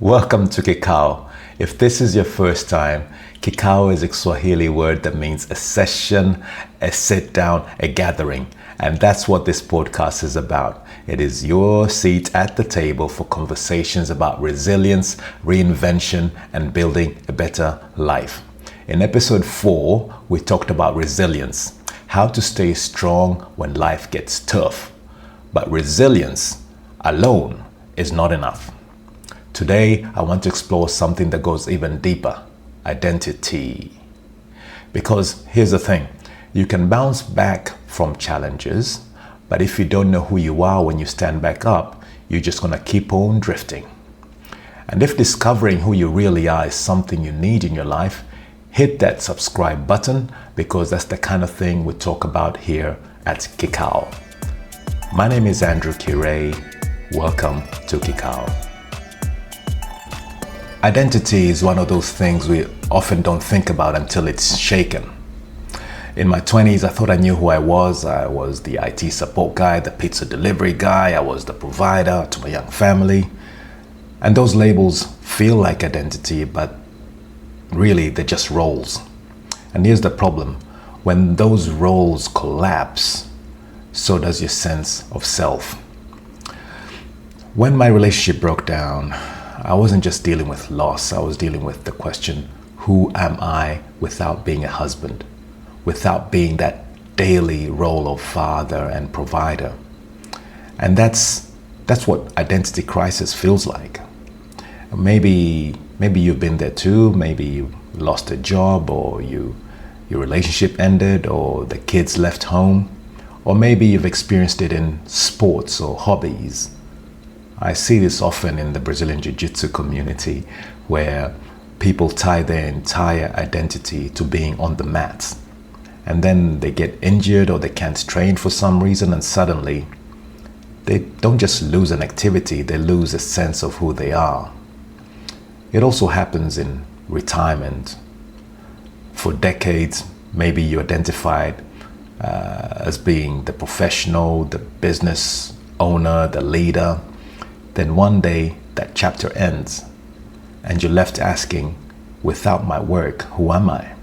Welcome to Kikao. If this is your first time, Kikao is a Swahili word that means a session, a sit down, a gathering. And that's what this podcast is about. It is your seat at the table for conversations about resilience, reinvention, and building a better life. In episode 4, we talked about resilience, how to stay strong when life gets tough. But resilience alone is not enough. Today, I want to explore something that goes even deeper: identity. Because here's the thing, you can bounce back from challenges, but if you don't know who you are when you stand back up, you're just going to keep on drifting. And if discovering who you really are is something you need in your life, hit that subscribe button, because that's the kind of thing we talk about here at Kikao. My name is Andrew Kire. Welcome to Kikao. Identity is one of those things we often don't think about until it's shaken. In my 20s, I thought I knew who I was. I was the IT support guy, the pizza delivery guy. I was the provider to my young family. And those labels feel like identity, but really they're just roles. And here's the problem. When those roles collapse, so does your sense of self. When my relationship broke down, I wasn't just dealing with loss, I was dealing with the question, who am I without being a husband, without being that daily role of father and provider? And that's what identity crisis feels like. Maybe you've been there too. Maybe you lost a job, or your relationship ended, or the kids left home, or maybe you've experienced it in sports or hobbies. I see this often in the Brazilian Jiu-Jitsu community, where people tie their entire identity to being on the mats. And then they get injured or they can't train for some reason, and suddenly they don't just lose an activity, they lose a sense of who they are. It also happens in retirement. For decades, maybe you identified as being the professional, the business owner, the leader. Then one day that chapter ends and you're left asking, without my work, who am I?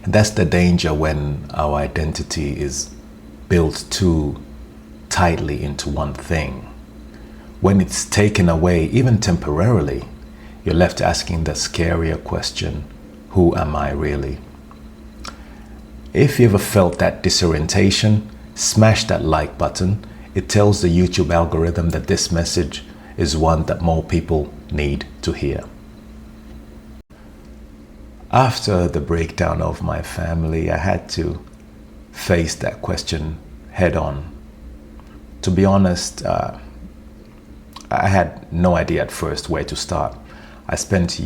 And that's the danger when our identity is built too tightly into one thing. When it's taken away, even temporarily, you're left asking the scarier question, who am I really? If you ever felt that disorientation, smash that like button. It tells the YouTube algorithm that this message is one that more people need to hear. After the breakdown of my family, I had to face that question head on. To be honest, I had no idea at first where to start. I'd spent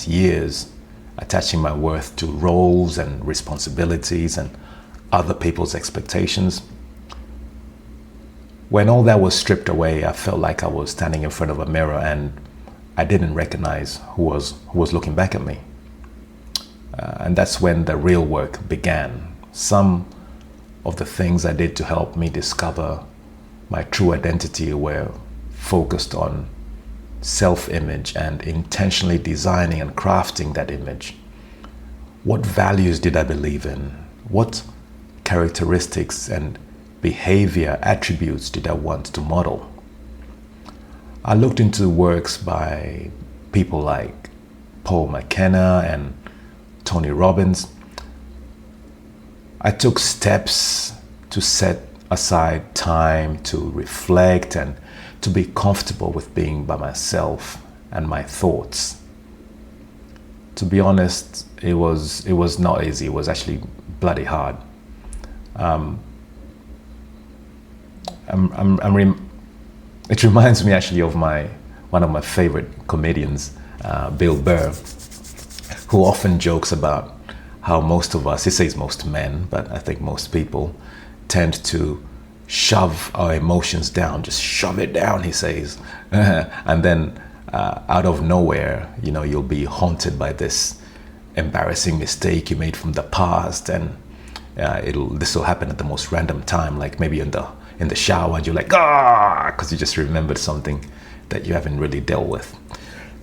years attaching my worth to roles and responsibilities and other people's expectations. When all that was stripped away, I felt like I was standing in front of a mirror and I didn't recognize who was looking back at me. And that's when the real work began. Some of the things I did to help me discover my true identity were focused on self-image and intentionally designing and crafting that image. What values did I believe in? What characteristics and behavior attributes did I want to model? I looked into works by people like Paul McKenna and Tony Robbins. I took steps to set aside time to reflect and to be comfortable with being by myself and my thoughts. To be honest, it was not easy. It was actually bloody hard. It reminds me actually of one of my favorite comedians, Bill Burr, who often jokes about how most of us, he says most men, but I think most people tend to shove our emotions down, just shove it down, he says. And then out of nowhere, you'll be haunted by this embarrassing mistake you made from the past, and this will happen at the most random time, like maybe in the shower, and you're like, because you just remembered something that you haven't really dealt with.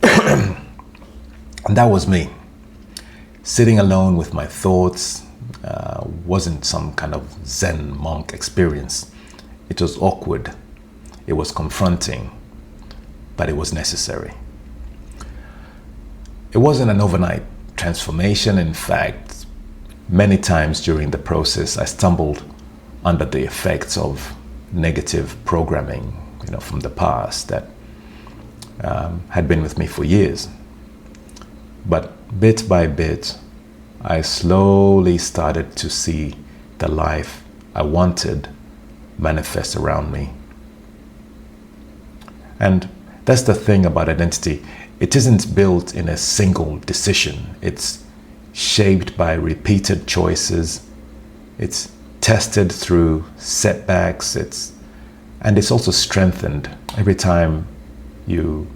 And that was me. Sitting alone with my thoughts wasn't some kind of Zen monk experience. It was awkward. It was confronting, but it was necessary. It wasn't an overnight transformation. In fact, many times during the process, I stumbled under the effects of negative programming, from the past that had been with me for years. But bit by bit, I slowly started to see the life I wanted manifest around me. And that's the thing about identity. It isn't built in a single decision. It's shaped by repeated choices. It's tested through setbacks. And it's also strengthened every time you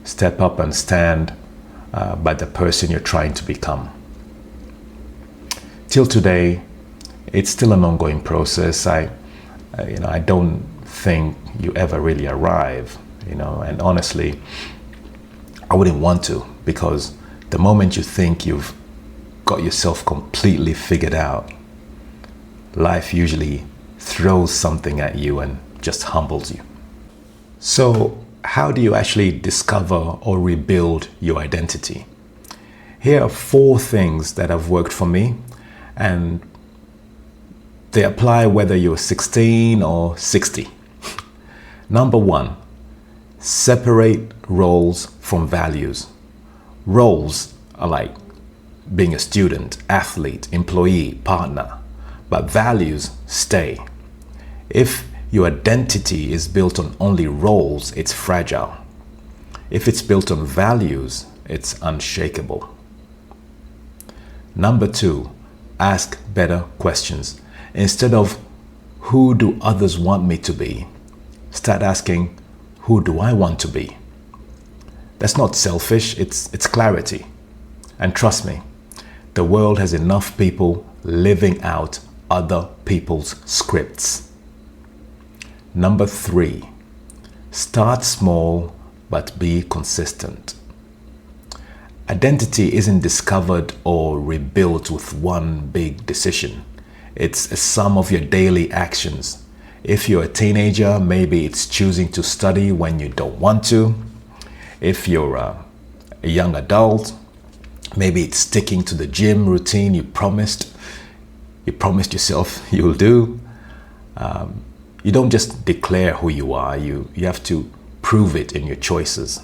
step up and stand by the person you're trying to become. Till today, it's still an ongoing process. I don't think you ever really arrive, and honestly, I wouldn't want to, because the moment you think you've got yourself completely figured out, life usually throws something at you and just humbles you. So, how do you actually discover or rebuild your identity? Here are 4 things that have worked for me, and they apply whether you're 16 or 60. Number 1, separate roles from values. Roles are like being a student, athlete, employee, partner, but values stay. If your identity is built on only roles, it's fragile. If it's built on values, it's unshakable. Number 2, ask better questions. Instead of who do others want me to be, start asking who do I want to be. That's not selfish, it's clarity. And trust me, the world has enough people living out other people's scripts. Number 3, start small but be consistent. Identity isn't discovered or rebuilt with one big decision. It's a sum of your daily actions. If you're a teenager, maybe it's choosing to study when you don't want to. If you're a young adult, maybe it's sticking to the gym routine you promised yourself you'll do. You don't just declare who you are, you have to prove it in your choices.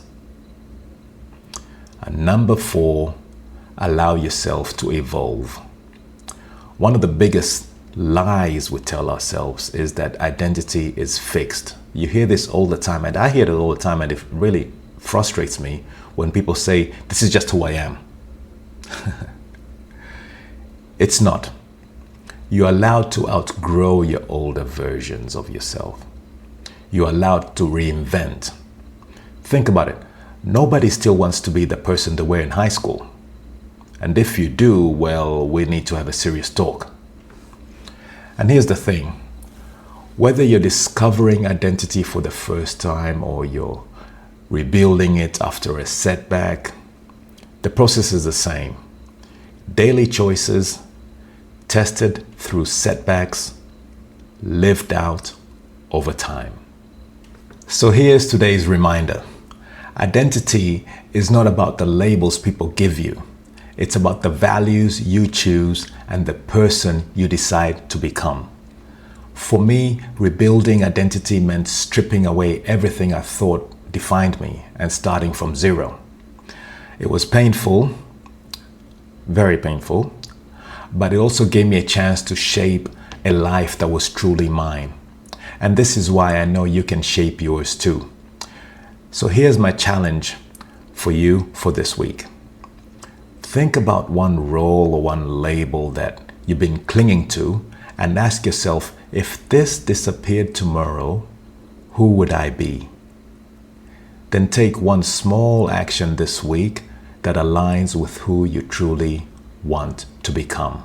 And number 4, allow yourself to evolve. One of the biggest lies we tell ourselves is that identity is fixed. You hear this all the time, and I hear it all the time, and it really frustrates me when people say, this is just who I am. It's not. You're allowed to outgrow your older versions of yourself. You're allowed to reinvent. Think about it. Nobody still wants to be the person they were in high school. And if you do, well, we need to have a serious talk. And here's the thing. Whether you're discovering identity for the first time or you're rebuilding it after a setback, the process is the same. Daily choices, tested through setbacks, lived out over time. So here's today's reminder. Identity is not about the labels people give you. It's about the values you choose and the person you decide to become. For me, rebuilding identity meant stripping away everything I thought defined me and starting from zero. It was painful, very painful, but it also gave me a chance to shape a life that was truly mine. And this is why I know you can shape yours too. So here's my challenge for you for this week. Think about one role or one label that you've been clinging to and ask yourself, if this disappeared tomorrow, who would I be? Then take one small action this week that aligns with who you truly want to become.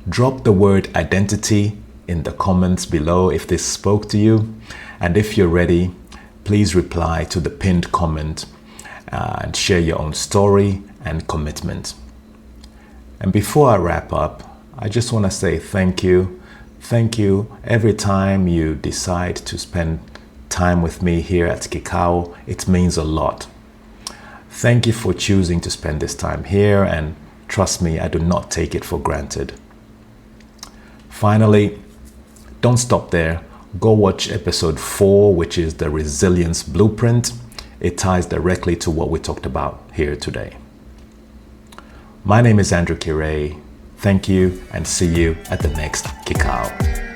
Drop the word identity in the comments below if this spoke to you. And if you're ready, please reply to the pinned comment and share your own story and commitment. And before I wrap up, I just want to say thank you. Thank you every time you decide to spend time with me here at Kikau. It means a lot. Thank you for choosing to spend this time here, and trust me, I do not take it for granted. Finally, don't stop there. Go watch episode 4, which is the Resilience Blueprint. It ties directly to what we talked about here today. My name is Andrew Kirei. Thank you, and see you at the next Kikau.